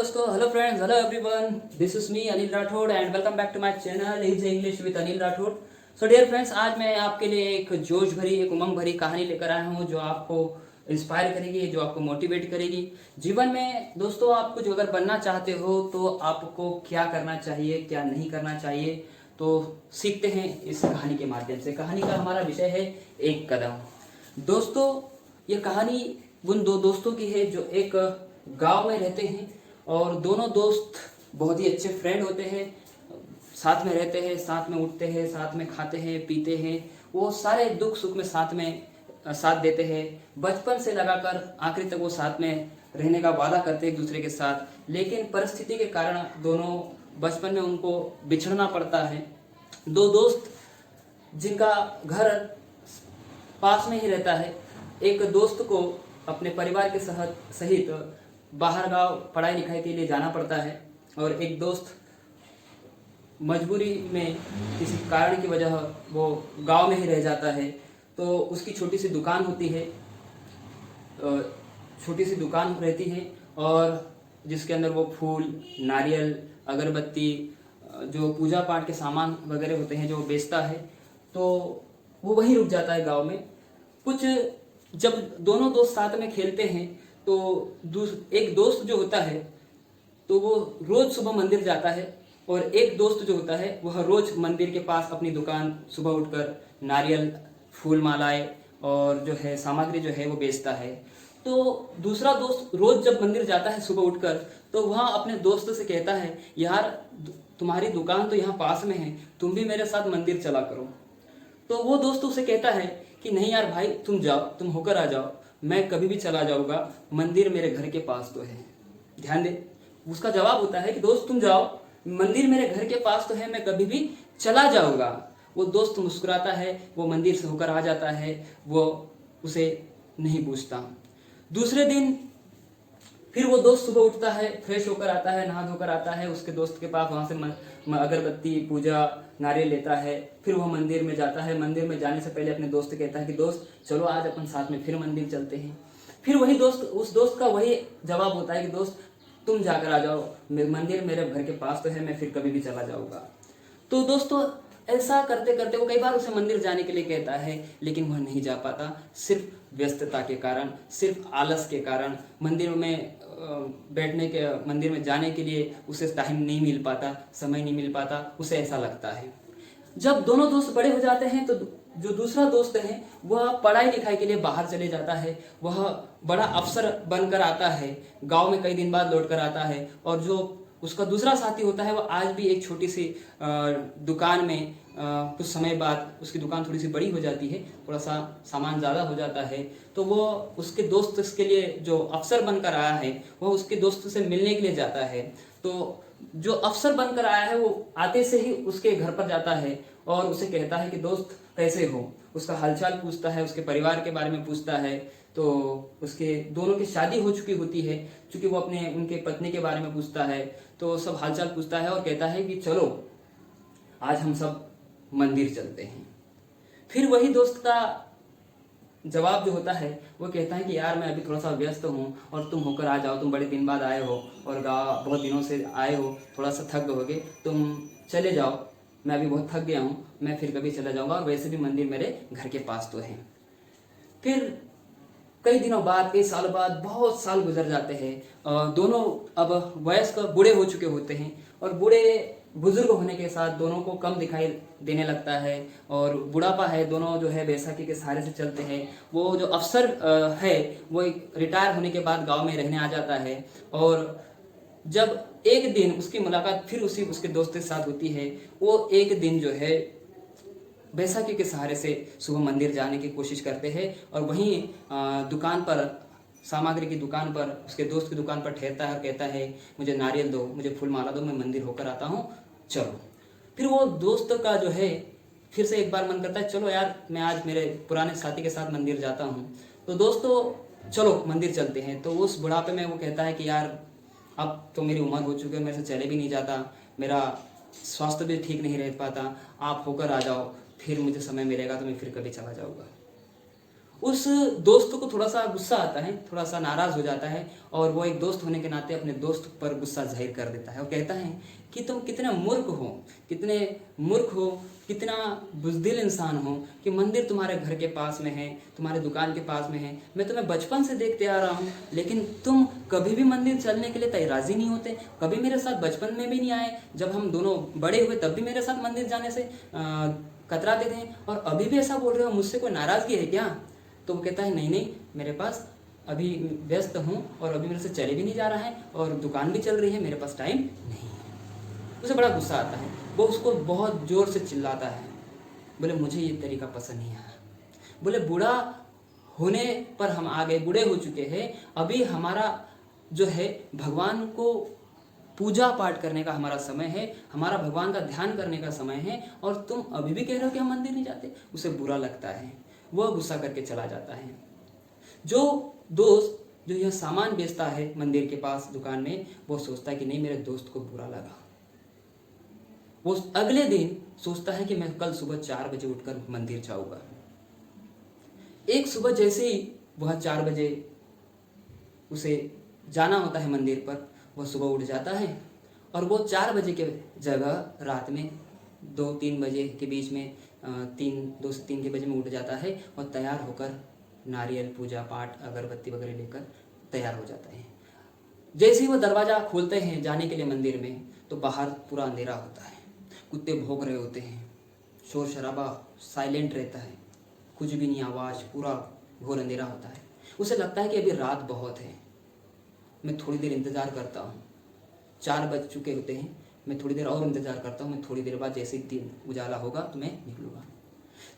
दोस्तों, hello friends, hello everyone, this is me Anil Rathore and welcome back to my channel is English with Anil Rathore. So dear friends, आज मैं आपके लिए एक जोश भरी, एक उमंग भरी कहानी लेकर आया हूँ जो आपको इंस्पायर करेगी, जो आपको मोटिवेट करेगी जीवन में। दोस्तों, आप कुछ अगर बनना चाहते हो तो आपको क्या करना चाहिए, क्या नहीं करना चाहिए, तो सीखते हैं इस कहानी के माध्यम से। कहानी का हमारा विषय है एक कदम। दोस्तों, ये कहानी उन दो दोस्तों की है जो एक गांव में रहते हैं और दोनों दोस्त बहुत ही अच्छे फ्रेंड होते हैं। साथ में रहते हैं, साथ में उठते हैं, साथ में खाते हैं, पीते हैं, वो सारे दुख सुख में साथ में साथ देते हैं। बचपन से लगाकर आखिर तक वो साथ में रहने का वादा करते हैं एक दूसरे के साथ, लेकिन परिस्थिति के कारण दोनों बचपन में उनको बिछड़ना पड़ता है। दो दोस्त जिनका घर पास में ही रहता है, एक दोस्त को अपने परिवार के सहित बाहर गांव पढ़ाई लिखाई के लिए जाना पड़ता है और एक दोस्त मजबूरी में किसी कारण की वजह वो गांव में ही रह जाता है। तो उसकी छोटी सी दुकान होती है, छोटी सी दुकान रहती है और जिसके अंदर वो फूल, नारियल, अगरबत्ती, जो पूजा पाठ के सामान वगैरह होते हैं जो बेचता है। तो वो वहीं रुक जाता है गांव में। कुछ जब दोनों दोस्त साथ में खेलते हैं तो एक दोस्त जो होता है तो वो रोज सुबह मंदिर जाता है और एक दोस्त जो होता है वह रोज मंदिर के पास अपनी दुकान सुबह उठकर नारियल, फूल मालाएं और जो है सामग्री जो है वो बेचता है। तो दूसरा दोस्त रोज जब मंदिर जाता है सुबह उठकर तो वह अपने दोस्त से कहता है, यार तुम्हारी दुकान तो यहाँ पास में है, तुम भी मेरे साथ मंदिर चला करो। तो वो दोस्त उसे कहता है कि नहीं यार भाई, तुम जाओ, तुम होकर आ जाओ, मैं कभी भी चला जाऊंगा, मंदिर मेरे घर के पास तो है। ध्यान दे, उसका जवाब होता है कि दोस्त तुम जाओ, मंदिर मेरे घर के पास तो है, मैं कभी भी चला जाऊंगा। वो दोस्त मुस्कुराता है, वो मंदिर से होकर आ जाता है, वो उसे नहीं पूछता। दूसरे दिन फिर वो दोस्त सुबह उठता है, फ्रेश होकर आता है, नहा धोकर आता है उसके दोस्त के पास, वहां से अगरबत्ती, पूजा, नारियल लेता है। फिर वो मंदिर में जाता है। मंदिर में जाने से पहले अपने दोस्त कहता है कि दोस्त चलो आज अपन साथ में फिर मंदिर चलते हैं। फिर वही दोस्त, उस दोस्त का वही जवाब होता है कि दोस्त तुम जाकर आ जाओ, मंदिर मेरे घर के पास तो है, मैं फिर कभी भी चला जाऊंगा। तो दोस्तों, ऐसा करते करते वो कई बार उसे मंदिर जाने के लिए कहता है, लेकिन वह नहीं जा पाता। सिर्फ व्यस्तता के कारण, सिर्फ आलस के कारण, मंदिर में मंदिर में जाने के लिए उसे टाइम नहीं मिल पाता, समय नहीं मिल पाता, उसे ऐसा लगता है। जब दोनों दोस्त बड़े हो जाते हैं तो जो दूसरा दोस्त है वह पढ़ाई लिखाई के लिए बाहर चले जाता है। वह बड़ा अफसर बनकर आता है, गांव में कई दिन बाद लौट कर आता है। और जो उसका दूसरा साथी होता है वह आज भी एक छोटी सी दुकान में, कुछ समय बाद उसकी दुकान थोड़ी सी बड़ी हो जाती है, थोड़ा सा सामान ज़्यादा हो जाता है। तो वो उसके दोस्त के लिए जो अफसर बनकर आया है वह उसके दोस्त से मिलने के लिए जाता है। तो जो अफसर बनकर आया है वो आते से ही उसके घर पर जाता है और उसे कहता है कि दोस्त कैसे हो, उसका हालचाल पूछता है, उसके परिवार के बारे में पूछता है। तो उसके दोनों की शादी हो चुकी होती है, क्योंकि वो अपने उनके पत्नी के बारे में पूछता है। तो सब हालचाल पूछता है और कहता है कि चलो आज हम सब मंदिर चलते हैं। फिर वही दोस्त का जवाब जो होता है वो कहता है कि यार मैं अभी थोड़ा सा व्यस्त हूँ और तुम होकर आ जाओ, तुम बड़े दिन बाद आए हो और गाँव बहुत दिनों से आए हो, थोड़ा सा थक गए, तुम चले जाओ, मैं अभी बहुत थक गया हूँ, मैं फिर कभी चला जाऊँगा, और वैसे भी मंदिर मेरे घर के पास तो है। फिर कई दिनों बाद, कई सालों बाद, बहुत साल गुजर जाते हैं। दोनों अब वयस्क बूढ़े हो चुके होते हैं और बूढ़े बुजुर्ग होने के साथ दोनों को कम दिखाई देने लगता है और बुढ़ापा है, दोनों जो है बैसाखी के सहारे से चलते हैं। वो जो अफसर है वो रिटायर होने के बाद गांव में रहने आ जाता है और जब एक दिन उसकी मुलाकात फिर उसके दोस्त के साथ होती है, वो एक दिन जो है बैसाखी के सहारे से सुबह मंदिर जाने की कोशिश करते हैं और वहीं दुकान पर, सामग्री की दुकान पर, उसके दोस्त की दुकान पर ठहरता है और कहता है मुझे नारियल दो, मुझे फूल माला दो, मैं मंदिर होकर आता हूँ, चलो। फिर वो दोस्त का जो है फिर से एक बार मन करता है, चलो यार मैं आज मेरे पुराने साथी के साथ मंदिर जाता हूँ। तो दोस्तों चलो मंदिर चलते हैं। तो उस बुढ़ापे में वो कहता है कि यार अब तो मेरी उम्र हो चुकी है, मेरे से चले भी नहीं जाता, मेरा स्वास्थ्य भी ठीक नहीं रह पाता, आप होकर आ जाओ, फिर मुझे समय मिलेगा तो मैं फिर कभी चला जाऊँगा। उस दोस्त को थोड़ा सा गुस्सा आता है, थोड़ा सा नाराज हो जाता है, और वो एक दोस्त होने के नाते अपने दोस्त पर गुस्सा जाहिर कर देता है और कहता है कि तुम कितने मूर्ख हो, कितना बुज़दिल इंसान हो कि मंदिर तुम्हारे घर के पास में है, तुम्हारे दुकान के पास में है, मैं तुम्हें बचपन से देखते आ रहा हूँ, लेकिन तुम कभी भी मंदिर चलने के लिए राज़ी नहीं होते, कभी मेरे साथ बचपन में भी नहीं आए, जब हम दोनों बड़े हुए तब भी मेरे साथ मंदिर जाने से कतराते थे, और अभी भी ऐसा बोल रहे हो, मुझसे कोई नाराज़गी है क्या? तो वो कहता है नहीं, मेरे पास अभी व्यस्त हूँ और अभी मेरे से चले भी नहीं जा रहा है और दुकान भी चल रही है, मेरे पास टाइम नहीं है। उसे बड़ा गुस्सा आता है, वो उसको बहुत ज़ोर से चिल्लाता है, बोले मुझे ये तरीका पसंद नहीं आया, बोले बूढ़ा होने पर हम आ गए, बूढ़े हो चुके हैं, अभी हमारा जो है भगवान को पूजा पाठ करने का हमारा समय है, हमारा भगवान का ध्यान करने का समय है, और तुम अभी भी कह रहे हो कि हम मंदिर नहीं जाते। उसे बुरा लगता है, वह गुस्सा करके चला जाता है। जो दोस्त जो यह सामान बेचता है मंदिर के पास दुकान में, वो सोचता है कि नहीं, मेरे दोस्त को बुरा लगा। वो अगले दिन सोचता है कि मैं कल सुबह 4 बजे उठकर मंदिर जाऊंगा। एक सुबह जैसे ही वह 4 बजे उसे जाना होता है मंदिर पर, वह सुबह उठ जाता है और वो 4 बजे के जगह रात में 2-3 बजे के बीच में 2 से 3 के बजे में उठ जाता है और तैयार होकर नारियल, पूजा पाठ, अगरबत्ती वगैरह लेकर तैयार हो जाता है। जैसे ही वो दरवाज़ा खोलते हैं जाने के लिए मंदिर में, तो बाहर पूरा अंधेरा होता है, कुत्ते भौंक रहे होते हैं, शोर शराबा साइलेंट रहता है, कुछ भी नहीं आवाज़, पूरा घोर अंधेरा होता है। उसे लगता है कि अभी रात बहुत है, मैं थोड़ी देर इंतज़ार करता हूँ, 4 बज चुके होते हैं, मैं थोड़ी देर और इंतज़ार करता हूँ, मैं थोड़ी देर बाद जैसे ही दिन उजाला होगा तो मैं निकलूँगा।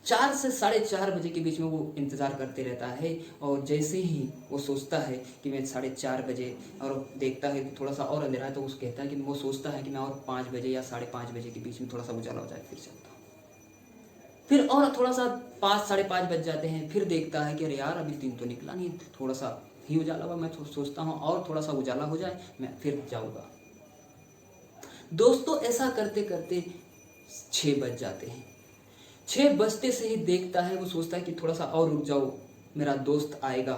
4 से 4:30 बजे के बीच में वो इंतज़ार करते रहता है, और जैसे ही वो सोचता है कि मैं 4:30 बजे, और देखता है कि थोड़ा सा और अंधेरा है, तो उस कहता है कि वो सोचता है कि मैं और 5 बजे या 5:30 बजे के बीच में थोड़ा सा उजाला हो जाए फिर चलता हूँ। फिर और थोड़ा सा 5, 5:30 बज जाते हैं, फिर देखता है कि अरे यार अभी दिन तो निकला नहीं, थोड़ा सा ही उजाला हुआ, मैं सोचता हूँ और थोड़ा सा उजाला हो जाए मैं फिर जाऊँगा। दोस्तों ऐसा करते करते 6 बज जाते हैं। 6 बजते से ही देखता है, वो सोचता है कि थोड़ा सा और रुक जाओ, मेरा दोस्त आएगा,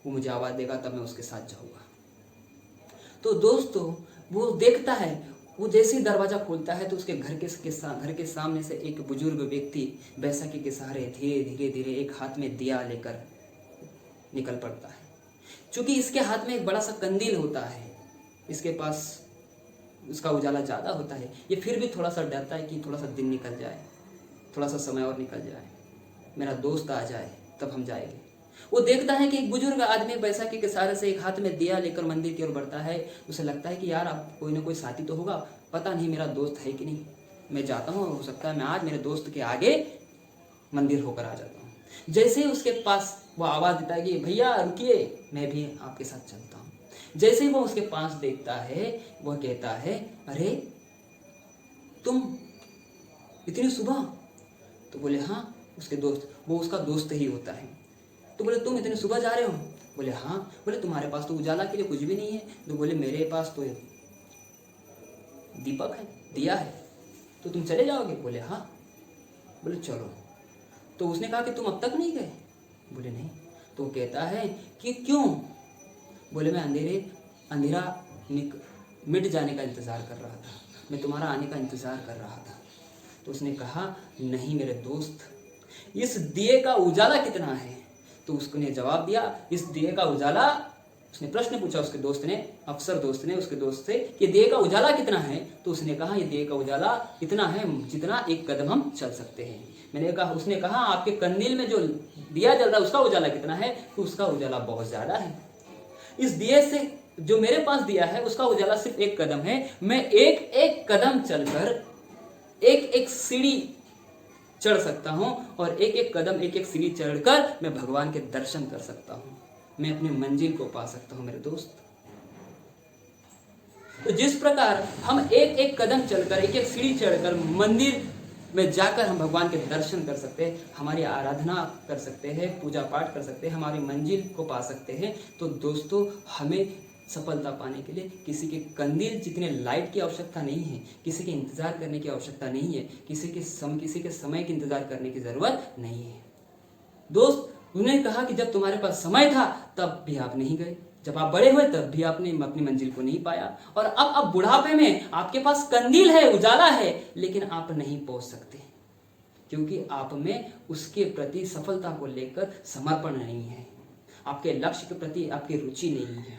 वो मुझे आवाज़ देगा, तब मैं उसके साथ जाऊँगा। तो दोस्तों वो देखता है, वो जैसे ही दरवाज़ा खोलता है तो उसके घर के सामने से एक बुजुर्ग व्यक्ति बैसाखी के सहारे धीरे एक हाथ में दिया लेकर निकल पड़ता है। चूँकि इसके हाथ में एक बड़ा सा कंदील होता है, इसके पास उसका उजाला ज़्यादा होता है, ये फिर भी थोड़ा सा डरता है कि थोड़ा सा दिन निकल जाए, थोड़ा सा समय और निकल जाए, मेरा दोस्त आ जाए तब हम जाएंगे। वो देखता है कि एक बुजुर्ग आदमी बैसाखी के सहारे से एक हाथ में दिया लेकर मंदिर की ओर बढ़ता है। उसे लगता है कि यार अब कोई ना कोई साथी तो होगा, पता नहीं मेरा दोस्त है कि नहीं, मैं जाता हूँ, हो सकता है मैं आज मेरे दोस्त के आगे मंदिर होकर आ जाता हूँ। जैसे ही उसके पास वो आवाज़ देता है कि भैया रुकिए, मैं भी आपके साथ चलता हूँ, जैसे ही वो उसके पास देखता है, वह कहता है अरे तुम इतनी सुबह? तो बोले हाँ, उसके दोस्त, वो उसका दोस्त ही होता है। तो बोले तुम इतनी सुबह जा रहे हो? बोले हाँ। बोले तुम्हारे पास तो उजाला के लिए कुछ भी नहीं है? तो बोले मेरे पास तो दीपक है, दिया है, तो तुम चले जाओगे? बोले हाँ। बोले चलो। तो उसने कहा कि तुम अब तक नहीं गए? बोले नहीं। तो कहता है कि क्यों? बोले मैं अंधेरा मिट जाने का इंतज़ार कर रहा था, मैं तुम्हारा आने का इंतज़ार कर रहा था। तो उसने कहा नहीं मेरे दोस्त, इस दिए का उजाला कितना है? तो उसने जवाब दिया इस दिए का उजाला, उसने प्रश्न पूछा उसके दोस्त ने, अफसर दोस्त ने उसके दोस्त से कि दिए का उजाला कितना है? तो उसने कहा ये दिए का उजाला इतना है जितना एक कदम हम चल सकते हैं। उसने कहा आपके कंदील में जो दिया जल रहा है उसका उजाला कितना है? तो उसका उजाला बहुत ज़्यादा है। इस दिए से जो मेरे पास दिया है उसका उजाला सिर्फ एक कदम है, मैं एक कदम चलकर एक सीढ़ी चढ़ सकता हूं, और एक कदम एक सीढ़ी चढ़कर मैं भगवान के दर्शन कर सकता हूं, मैं अपनी मंजिल को पा सकता हूं मेरे दोस्त। तो जिस प्रकार हम एक कदम चलकर एक सीढ़ी चढ़कर मंदिर में जाकर हम भगवान के दर्शन कर सकते हैं, हमारी आराधना कर सकते हैं, पूजा पाठ कर सकते हैं, हमारी मंजिल को पा सकते हैं, तो दोस्तों हमें सफलता पाने के लिए किसी के कंदील जितने लाइट की आवश्यकता नहीं है, किसी के इंतज़ार करने की आवश्यकता नहीं है, किसी के समय की इंतज़ार करने की ज़रूरत नहीं है। दोस्त उन्होंने कहा कि जब तुम्हारे पास समय था तब भी आप नहीं गए, जब आप बड़े हुए तब भी आपने अपनी मंजिल को नहीं पाया, और अब बुढ़ापे में आपके पास कंदील है, उजाला है, लेकिन आप नहीं पहुंच सकते क्योंकि आप में उसके प्रति सफलता को लेकर समर्पण नहीं है, आपके लक्ष्य के प्रति आपकी रुचि नहीं है।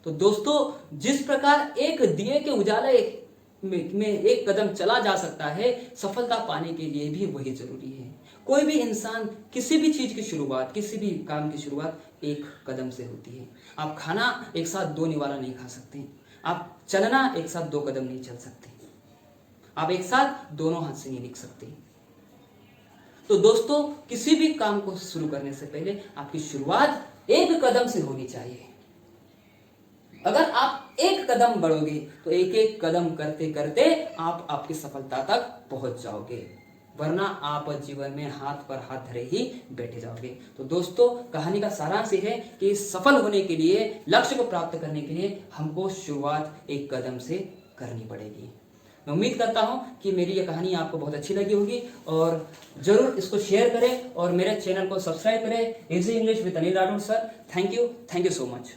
तो दोस्तों, जिस प्रकार एक दिए के उजाले में एक कदम चला जा सकता है, सफलता पाने के लिए भी वही जरूरी है। कोई भी इंसान किसी भी चीज की शुरुआत, किसी भी काम की शुरुआत एक कदम से होती है। आप खाना एक साथ 2 निवाला नहीं खा सकते, आप चलना एक साथ 2 कदम नहीं चल सकते, आप एक साथ दोनों हाथ से नहीं लिख सकते। तो दोस्तों, किसी भी काम को शुरू करने से पहले आपकी शुरुआत एक कदम से होनी चाहिए। अगर आप एक कदम बढ़ोगे तो एक एक कदम करते करते आप आपकी सफलता तक पहुंच जाओगे, वरना आप जीवन में हाथ पर हाथ धरे ही बैठे जाओगे। तो दोस्तों, कहानी का सारांश ये है कि सफल होने के लिए, लक्ष्य को प्राप्त करने के लिए हमको शुरुआत एक कदम से करनी पड़ेगी। मैं उम्मीद करता हूं कि मेरी ये कहानी आपको बहुत अच्छी लगी होगी, और जरूर इसको शेयर करें और मेरे चैनल को सब्सक्राइब करें। Easy English with Anil Rathore sir. Thank you so much.